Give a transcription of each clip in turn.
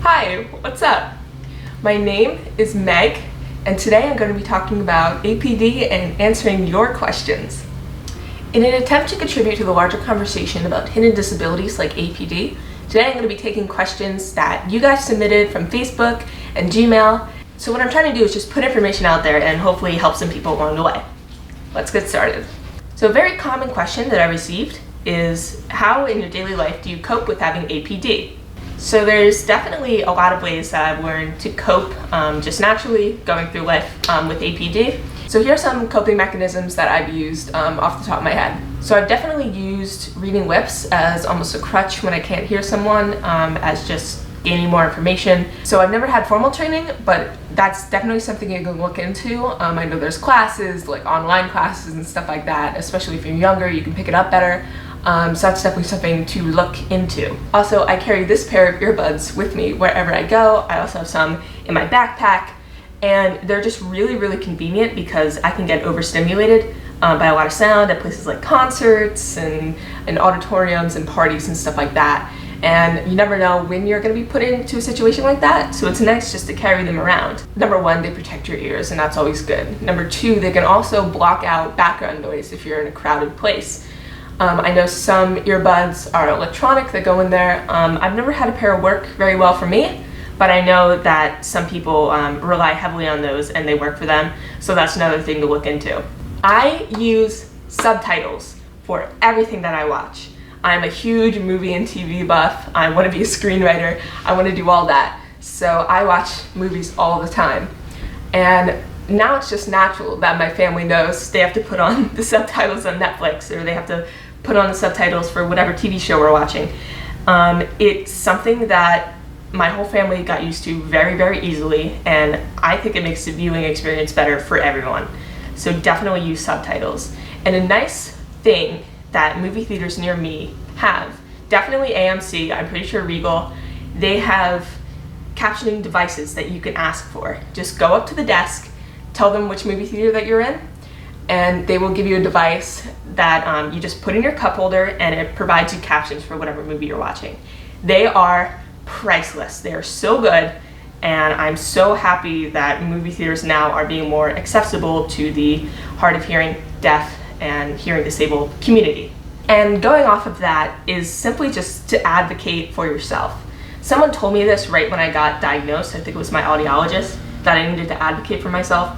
Hi, what's up? My name is Meg, and today I'm going to be talking about APD and answering your questions. In an attempt to contribute to the larger conversation about hidden disabilities like APD, today I'm going to be taking questions that you guys submitted from Facebook and Gmail. So what I'm trying to do is just put information out there and hopefully help some people along the way. Let's get started. So a very common question that I received is, how in your daily life do you cope with having APD? So there's definitely a lot of ways that I've learned to cope just naturally going through life with APD. So here are some coping mechanisms that I've used off the top of my head. So I've definitely used reading lips as almost a crutch when I can't hear someone, as just gaining more information. So I've never had formal training, but that's definitely something you can look into. I know there's classes, like online classes and stuff like that, especially if you're younger, you can pick it up better. So that's definitely something to look into. Also, I carry this pair of earbuds with me wherever I go. I also have some in my backpack, and they're just really, really convenient because I can get overstimulated by a lot of sound at places like concerts and auditoriums and parties and stuff like that. And you never know when you're going to be put into a situation like that, so it's nice just to carry them around. Number one, they protect your ears, and that's always good. Number two, they can also block out background noise if you're in a crowded place. I know some earbuds are electronic that go in there. I've never had a pair work very well for me, but I know that some people rely heavily on those and they work for them, so that's another thing to look into. I use subtitles for everything that I watch. I'm a huge movie and TV buff. I want to be a screenwriter. I want to do all that. So I watch movies all the time. And now it's just natural that my family knows they have to put on the subtitles on Netflix, or they have to put on the subtitles for whatever TV show we're watching. It's something that my whole family got used to very, very easily, and I think it makes the viewing experience better for everyone. So definitely use subtitles. And a nice thing that movie theaters near me have, definitely AMC, I'm pretty sure Regal, they have captioning devices that you can ask for. Just go up to the desk, tell them which movie theater that you're in, and they will give you a device that you just put in your cup holder, and it provides you captions for whatever movie you're watching. They are priceless. They are so good, and I'm so happy that movie theaters now are being more accessible to the hard of hearing, deaf, and hearing disabled community. And going off of that is simply just to advocate for yourself. Someone told me this right when I got diagnosed. I think it was my audiologist, that I needed to advocate for myself.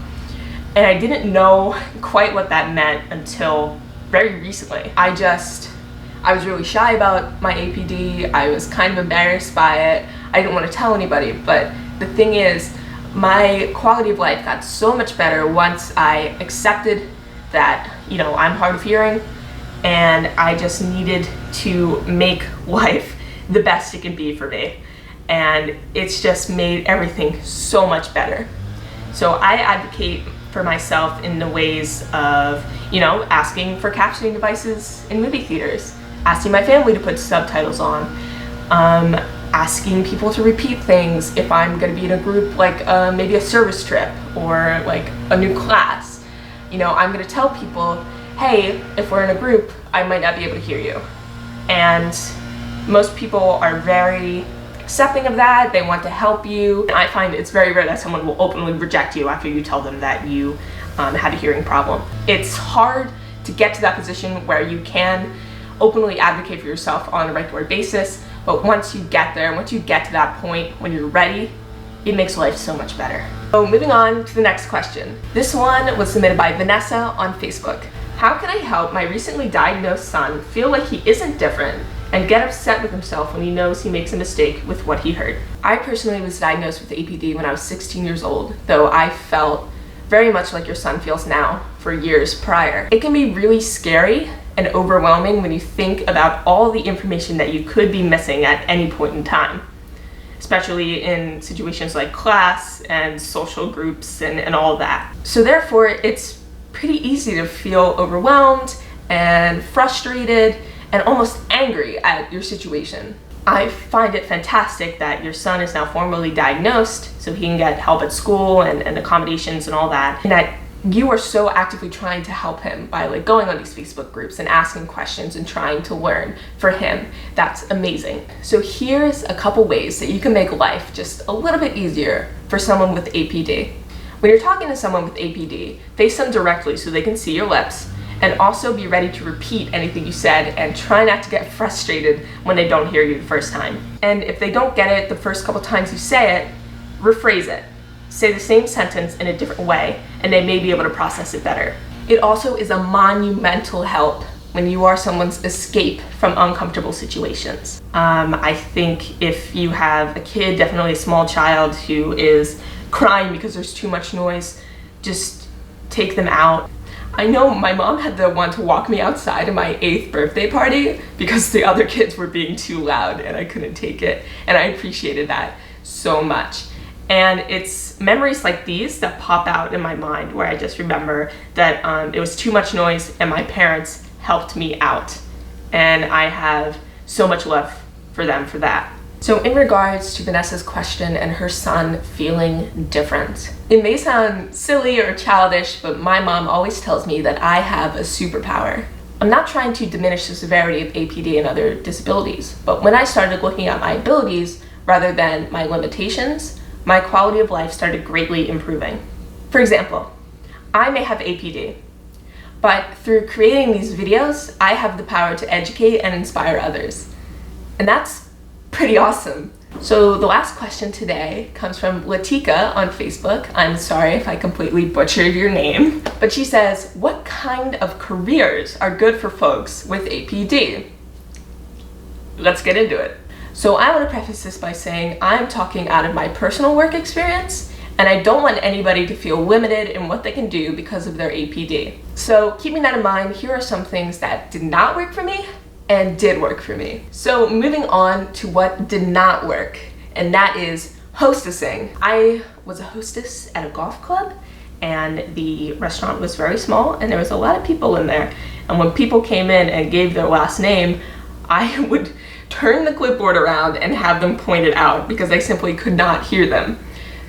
And I didn't know quite what that meant until very recently. I was really shy about my APD. I was kind of embarrassed by it. I didn't want to tell anybody, but the thing is, my quality of life got so much better once I accepted that, I'm hard of hearing, and I just needed to make life the best it can be for me. And it's just made everything so much better. So I advocate for myself in the ways of, asking for captioning devices in movie theaters, asking my family to put subtitles on, asking people to repeat things if I'm going to be in a group, like maybe a service trip or like a new class. I'm going to tell people, hey, if we're in a group, I might not be able to hear you. And most people are very accepting of that. They want to help you. And I find it's very rare that someone will openly reject you after you tell them that you have a hearing problem. It's hard to get to that position where you can openly advocate for yourself on a regular basis, but once you get there, once you get to that point when you're ready, it makes life so much better. So moving on to the next question. This one was submitted by Vanessa on Facebook. How can I help my recently diagnosed son feel like he isn't different and get upset with himself when he knows he makes a mistake with what he heard? I personally was diagnosed with APD when I was 16 years old, though I felt very much like your son feels now for years prior. It can be really scary and overwhelming when you think about all the information that you could be missing at any point in time, especially in situations like class and social groups and all that. So therefore, it's pretty easy to feel overwhelmed and frustrated and almost angry at your situation. I find it fantastic that your son is now formally diagnosed so he can get help at school and accommodations and all that, and that you are so actively trying to help him by like going on these Facebook groups and asking questions and trying to learn for him. That's amazing. So here's a couple ways that you can make life just a little bit easier for someone with APD. When you're talking to someone with APD, face them directly so they can see your lips, and also be ready to repeat anything you said and try not to get frustrated when they don't hear you the first time. And if they don't get it the first couple times you say it, rephrase it. Say the same sentence in a different way, and they may be able to process it better. It also is a monumental help when you are someone's escape from uncomfortable situations. I think if you have a kid, definitely a small child, who is crying because there's too much noise, just take them out. I know my mom had to want to walk me outside at my 8th birthday party because the other kids were being too loud and I couldn't take it, and I appreciated that so much. And it's memories like these that pop out in my mind where I just remember that it was too much noise and my parents helped me out, and I have so much love for them for that. So in regards to Vanessa's question and her son feeling different, it may sound silly or childish, but my mom always tells me that I have a superpower. I'm not trying to diminish the severity of APD and other disabilities, but when I started looking at my abilities rather than my limitations, my quality of life started greatly improving. For example, I may have APD, but through creating these videos, I have the power to educate and inspire others. And that's pretty awesome. So the last question today comes from Latika on Facebook. I'm sorry if I completely butchered your name, but she says, what kind of careers are good for folks with APD? Let's get into it. So I want to preface this by saying I'm talking out of my personal work experience, and I don't want anybody to feel limited in what they can do because of their APD. So keeping that in mind, here are some things that did not work for me and did work for me. So moving on to what did not work, and that is hostessing. I was a hostess at a golf club, and the restaurant was very small and there was a lot of people in there. And when people came in and gave their last name, I would turn the clipboard around and have them pointed out because I simply could not hear them.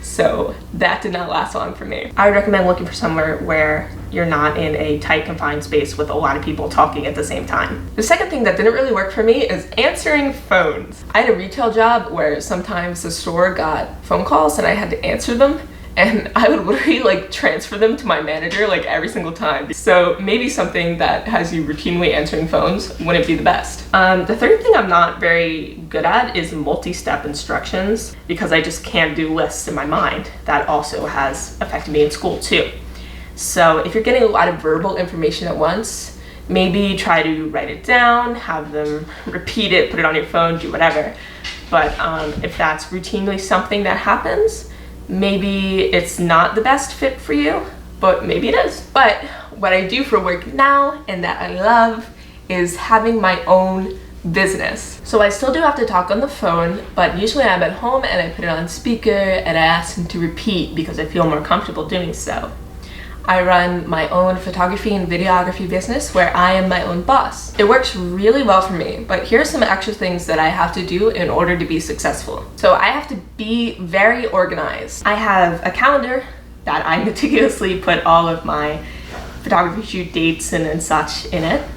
So that did not last long for me. I would recommend looking for somewhere where you're not in a tight confined space with a lot of people talking at the same time. The second thing that didn't really work for me is answering phones. I had a retail job where sometimes the store got phone calls and I had to answer them, and I would literally like transfer them to my manager like every single time. So maybe something that has you routinely answering phones wouldn't be the best. The third thing I'm not very good at is multi-step instructions because I just can't do lists in my mind. That also has affected me in school too. So if you're getting a lot of verbal information at once, maybe try to write it down, have them repeat it, put it on your phone, do whatever. But if that's routinely something that happens, maybe it's not the best fit for you, but maybe it is. But what I do for work now and that I love is having my own business. So I still do have to talk on the phone, but usually I'm at home and I put it on speaker and I ask them to repeat because I feel more comfortable doing so. I run my own photography and videography business where I am my own boss. It works really well for me, but here's some extra things that I have to do in order to be successful. So I have to be very organized. I have a calendar that I meticulously put all of my photography shoot dates and such in it.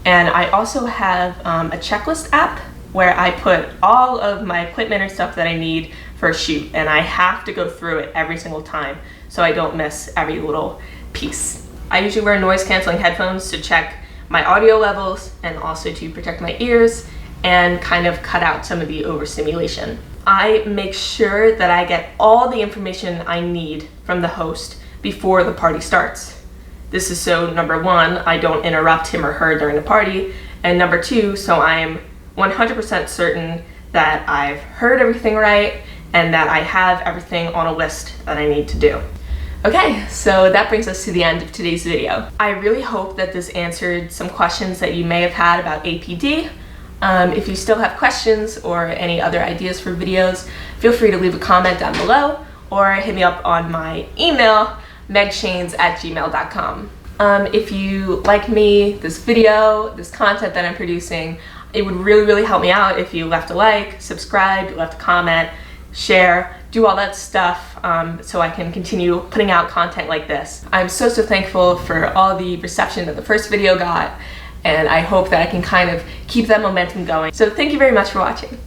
And I also have a checklist app where I put all of my equipment and stuff that I need for a shoot, and I have to go through it every single time so I don't miss every little piece. I usually wear noise canceling headphones to check my audio levels and also to protect my ears and kind of cut out some of the overstimulation. I make sure that I get all the information I need from the host before the party starts. This is so, number one, I don't interrupt him or her during the party, and number two, so I am 100% certain that I've heard everything right and that I have everything on a list that I need to do. Okay, so that brings us to the end of today's video. I really hope that this answered some questions that you may have had about APD. If you still have questions or any other ideas for videos, feel free to leave a comment down below or hit me up on my email, megshanes@gmail.com. If you like me, this video, this content that I'm producing, it would really help me out if you left a like, subscribed, left a comment, share, do all that stuff so I can continue putting out content like this. I'm so thankful for all the reception that the first video got, and I hope that I can kind of keep that momentum going. So thank you very much for watching.